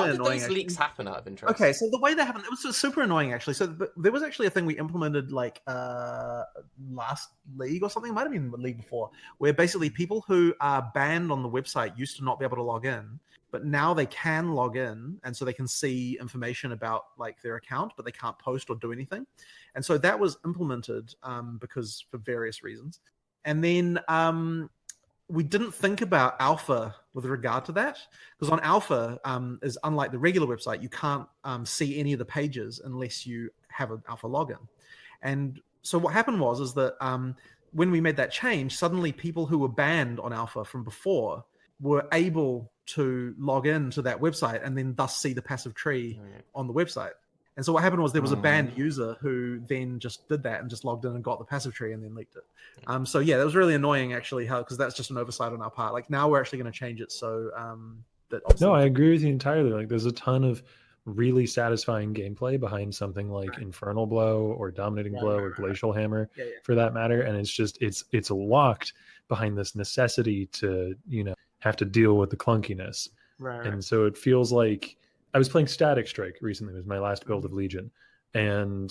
really did annoying. those leaks happen out of interest? Okay, so the way that happened, it was super annoying actually. So there was actually a thing we implemented like last league or something, it might have been the league before, where basically people who are banned on the website used to not be able to log in, but now they can log in, and so they can see information about like their account, but they can't post or do anything. And so that was implemented because for various reasons. And then we didn't think about alpha with regard to that, because on alpha is unlike the regular website, you can't see any of the pages unless you have an alpha login. And so what happened is that when we made that change, suddenly people who were banned on alpha from before were able to log in to that website and then thus see the passive tree on the website. And so what happened was there was a banned user who then just did that and just logged in and got the passive tree and then leaked it. So yeah, that was really annoying actually, because that's just an oversight on our part. Like now we're actually going to change it so that. No, I agree with you entirely. Like there's a ton of really satisfying gameplay behind something like Infernal Blow or Dominating Blow or Glacial Hammer, for that matter. And it's just it's locked behind this necessity to have to deal with the clunkiness. And so it feels like. I was playing Static Strike recently. It was my last build of Legion. And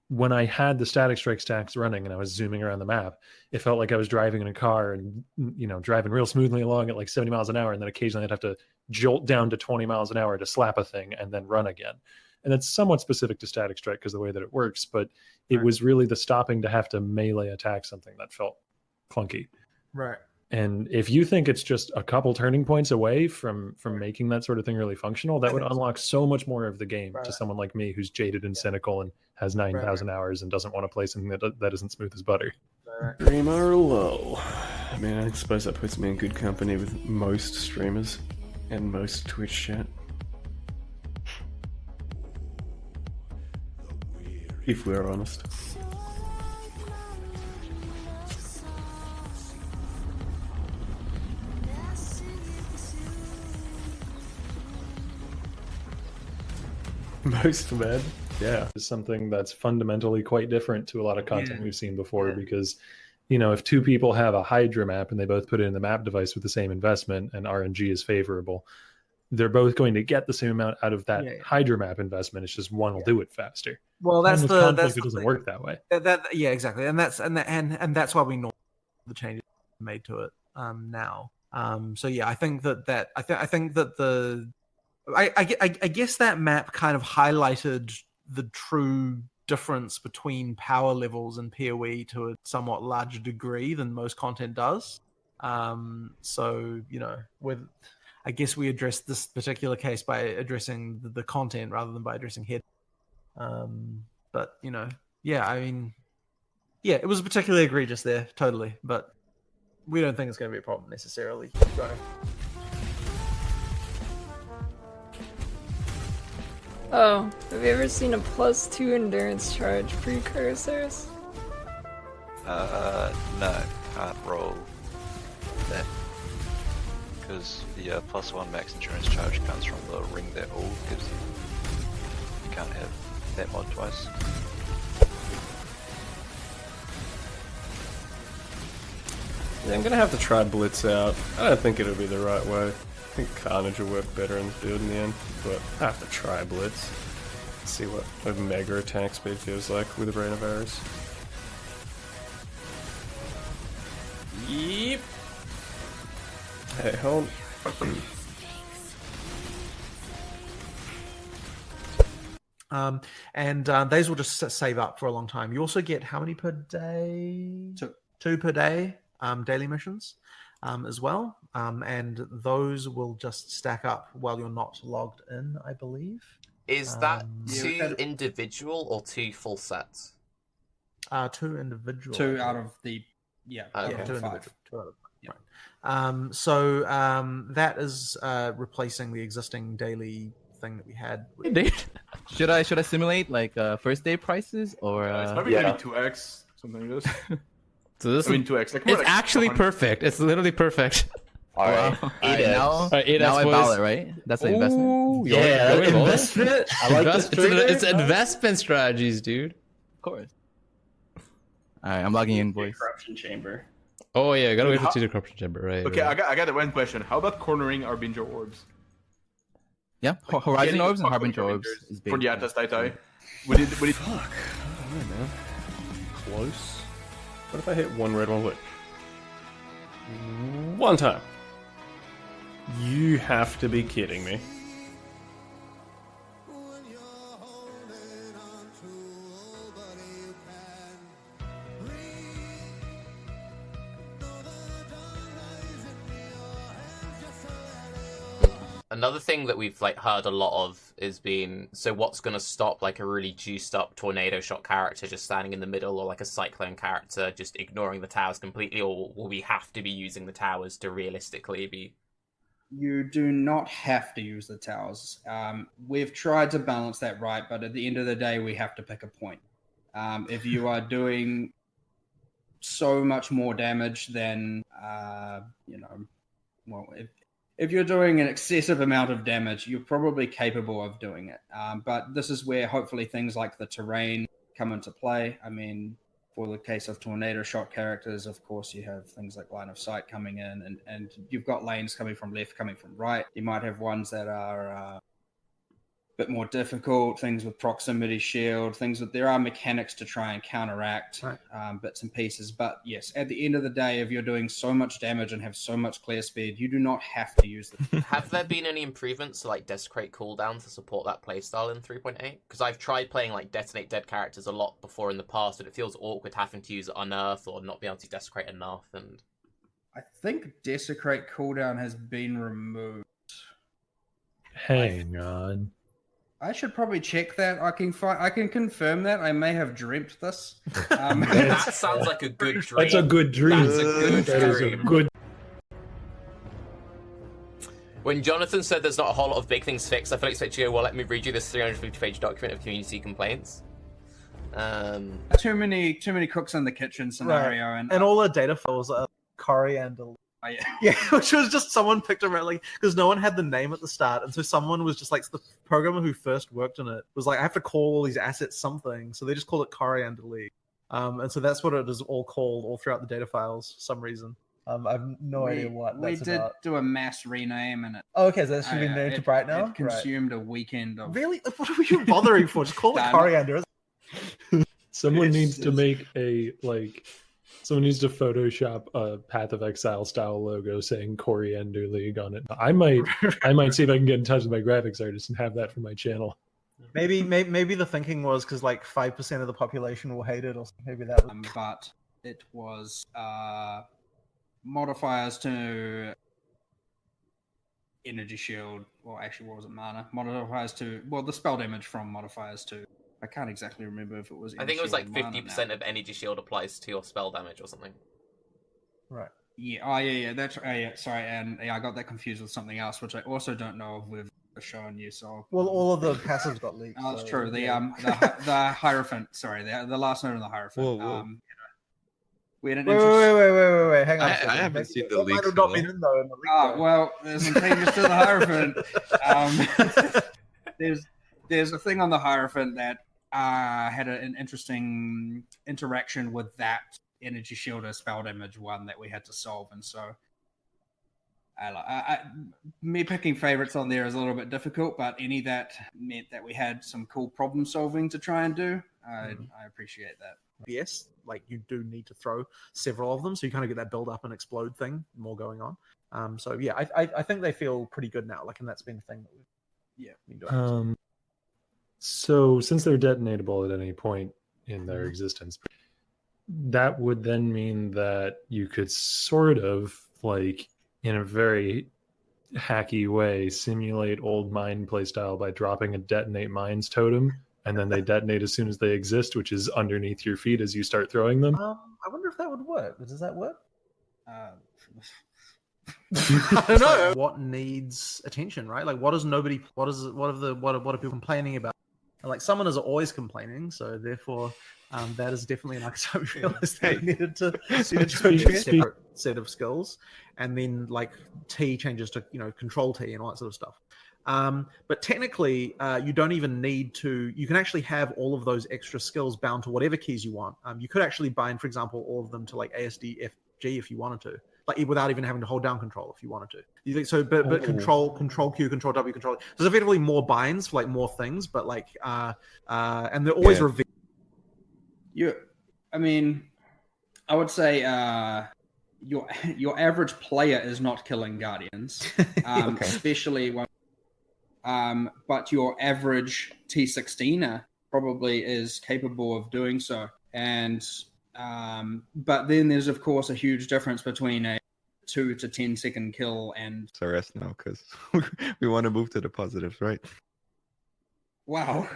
when I had the Static Strike stacks running and I was zooming around the map, it felt like I was driving in a car and, driving real smoothly along at like 70 miles an hour. And then occasionally I'd have to jolt down to 20 miles an hour to slap a thing and then run again. And that's somewhat specific to Static Strike because of the way that it works. But it was really the stopping to have to melee attack something that felt clunky. Right. And if you think it's just a couple turning points away from making that sort of thing really functional, that would unlock so much more of the game to someone like me who's jaded and cynical and has 9,000 hours and doesn't want to play something that isn't smooth as butter. Streamer low. I mean, I suppose that puts me in good company with most streamers and most Twitch chat. If we're honest. Most men, yeah. It's something that's fundamentally quite different to a lot of content we've seen before because, if two people have a Hydra map and they both put it in the map device with the same investment and RNG is favorable, they're both going to get the same amount out of that Hydra map investment. It's just one will do it faster. Well, it doesn't work that way. Yeah, exactly, and that's why we know the changes made to it now. So yeah, I think that I think that the. I guess that map kind of highlighted the true difference between power levels in PoE to a somewhat larger degree than most content does. So, I guess we addressed this particular case by addressing the content rather than by addressing head. But, it was particularly egregious there, totally. But we don't think it's going to be a problem necessarily. So. Oh, have you ever seen a +2 endurance charge precursors? No, can't roll that. Because the +1 max endurance charge comes from the ring that all gives you. You can't have that mod twice. Yeah, I'm gonna have to try Blitz out. I don't think it'll be the right way. I think Carnage will work better in this build in the end, but I have to try Blitz. See what a mega attack speed feels like with a Rain of Arrows. Yep. Hey, hold. These will just save up for a long time. You also get how many per day? Two per day, daily missions. As well, and those will just stack up while you're not logged in, I believe. Is that two individual or two full sets? Two individual. Two out of the two individual. Two out of right. So that is replacing the existing daily thing that we had. Dude, should I simulate like first day prices or? It's probably gonna be 2x something like this. So this 2x. It's like actually perfect. It's literally perfect. All right. Now I buy it, right? That's the investment. Yeah, investment. I like this. It's investment strategies, dude. Of course. All right, I'm logging in, boys. Corruption chamber. Oh yeah, I gotta wait to see the corruption chamber, right? Okay, right. I got one question. How about cornering our Binger orbs? Yeah, Horizon Orbs and Harbinger Orbs is big. For the attest data. Would it... Fuck. I don't know. Close. What if I hit one red one? Look. One time. You have to be kidding me. Another thing that we've like heard a lot of is being, so what's going to stop like a really juiced up tornado shot character just standing in the middle, or like a cyclone character just ignoring the towers completely, or will we have to be using the towers to realistically be? You do not have to use the towers. We've tried to balance that right, but at the end of the day, we have to pick a point. If you are doing so much more damage than, if you're doing an excessive amount of damage, you're probably capable of doing it. But this is where hopefully things like the terrain come into play. I mean, for the case of tornado shot characters, of course, you have things like line of sight coming in, and you've got lanes coming from left, coming from right. You might have ones that are a bit more difficult, things with proximity shield, things that there are mechanics to try and counteract bits and pieces. But yes, at the end of the day, if you're doing so much damage and have so much clear speed, you do not have to use them. Have there been any improvements to like Desecrate cooldown to support that playstyle in 3.8? Because I've tried playing like Detonate Dead characters a lot before in the past, and it feels awkward having to use Unearth or not be able to Desecrate enough. And I think Desecrate cooldown has been removed. Hang on. I should probably check that. I can confirm that. I may have dreamt this. That sounds like a good dream. That's a good dream. That's a good dream. Is a good. When Jonathan said there's not a whole lot of big things fixed, I feel expected to go, well, let me read you this 350-page document of community complaints. Too many cooks in the kitchen scenario. Right. And all the data files are Coriander League. Oh, yeah. Yeah, which was just someone picked a like because no one had the name at the start, and so someone was just like the programmer who first worked on it was like, I have to call all these assets something, so they just called it Coriander League, and so that's what it is all called all throughout the data files for some reason. I have no idea what that's about. We did do a mass rename, and it. Oh, okay, so that should be named to Bright now. It consumed a weekend of. Really? What are you bothering for? Just call it Coriander. Someone needs to make a Someone needs to Photoshop a Path of Exile style logo saying Coriander League on it. I might see if I can get in touch with my graphics artist and have that for my channel. Maybe the thinking was because like 5% of the population will hate it, or maybe that. But it was modifiers to energy shield. Well, actually, what was it? Mana modifiers to the spell damage from modifiers to. I can't exactly remember if it was. I think it was like 50% of energy shield applies to your spell damage or something. Right. Yeah. Oh, yeah. That's. Yeah. Sorry, and I got that confused with something else, which I also don't know if we've shown you. So. Well, all of the passives got leaked. Oh, that's true. The Hierophant. Sorry, the last note of the Hierophant. Whoa. We had an wait. Hang on. I haven't seen the leaks. Not been in though. Well, there's some changes to the Hierophant. There's a thing on the Hierophant that had an interesting interaction with that energy shielder spell damage one that we had to solve, and so me picking favorites on there is a little bit difficult, but any that meant that we had some cool problem solving to try and do, I appreciate that. Yes, like you do need to throw several of them, so you kind of get that build up and explode thing more going on. So yeah, I think they feel pretty good now, like, and that's been the thing that we've been doing. So since they're detonatable at any point in their existence, that would then mean that you could sort of, like, in a very hacky way, simulate old mine playstyle by dropping a detonate mines totem, and then they detonate as soon as they exist, which is underneath your feet as you start throwing them. I wonder if that would work. Does that work? I don't know. What needs attention, right? Like, what are people complaining about? And like, summoners are always complaining, so therefore, that is definitely an archetype we realized they needed to separate set of skills, and then like T changes to control T and all that sort of stuff. But technically, you don't even need to. You can actually have all of those extra skills bound to whatever keys you want. You could actually bind, for example, all of them to like ASD, FG if you wanted to. like without even having to hold down control if you wanted to. You think so? But control Q, control W, control. There's effectively more binds for like more things, but like and they're always revealed. I mean, I would say your average player is not killing guardians, especially when. But your average T16er probably is capable of doing so. And but then there's of course a huge difference between a 2 to 10 second kill and SRS now, because we want to move to the positives, right? Wow.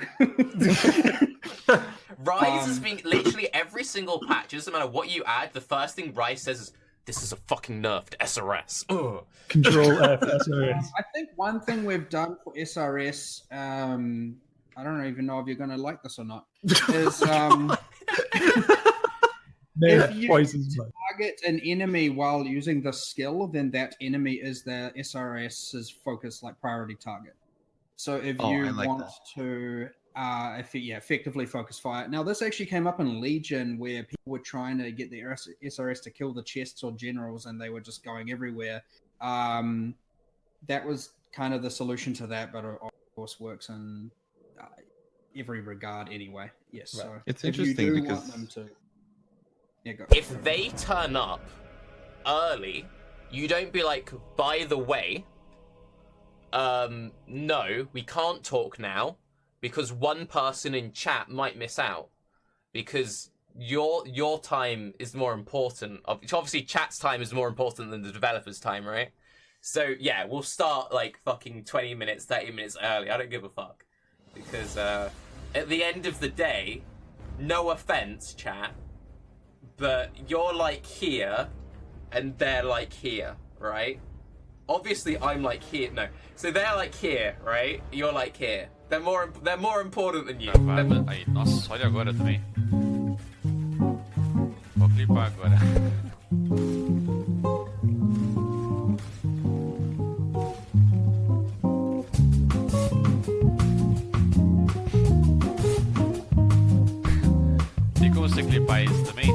Rise has been literally every single patch. It doesn't matter what you add. The first thing Rise says is, "This is a fucking nerfed SRS." Ugh. Control F SRS. I think one thing we've done for SRS, I don't even know if you're going to like this or not, is if you target an enemy while using the skill, then that enemy is the SRS's focus, like priority target. So if you want to effectively focus fire. Now, this actually came up in Legion where people were trying to get the SRS to kill the chests or generals, and they were just going everywhere. That was kind of the solution to that, but of course works in every regard anyway. Yes, right. So it's interesting because want them to... if they turn up early, you don't be like, by the way, no, we can't talk now because one person in chat might miss out because your time is more important. Obviously, chat's time is more important than the developer's time, right? So yeah, we'll start like fucking 20 minutes, 30 minutes early. I don't give a fuck because at the end of the day, no offense, chat, but you're like here and they're like here, right? Obviously, I'm like here. No, so they're like here, right? You're like here. They're more important than you. Aí, nossa, olha agora também. Vou clipar agora. Tem como você clipar isso também?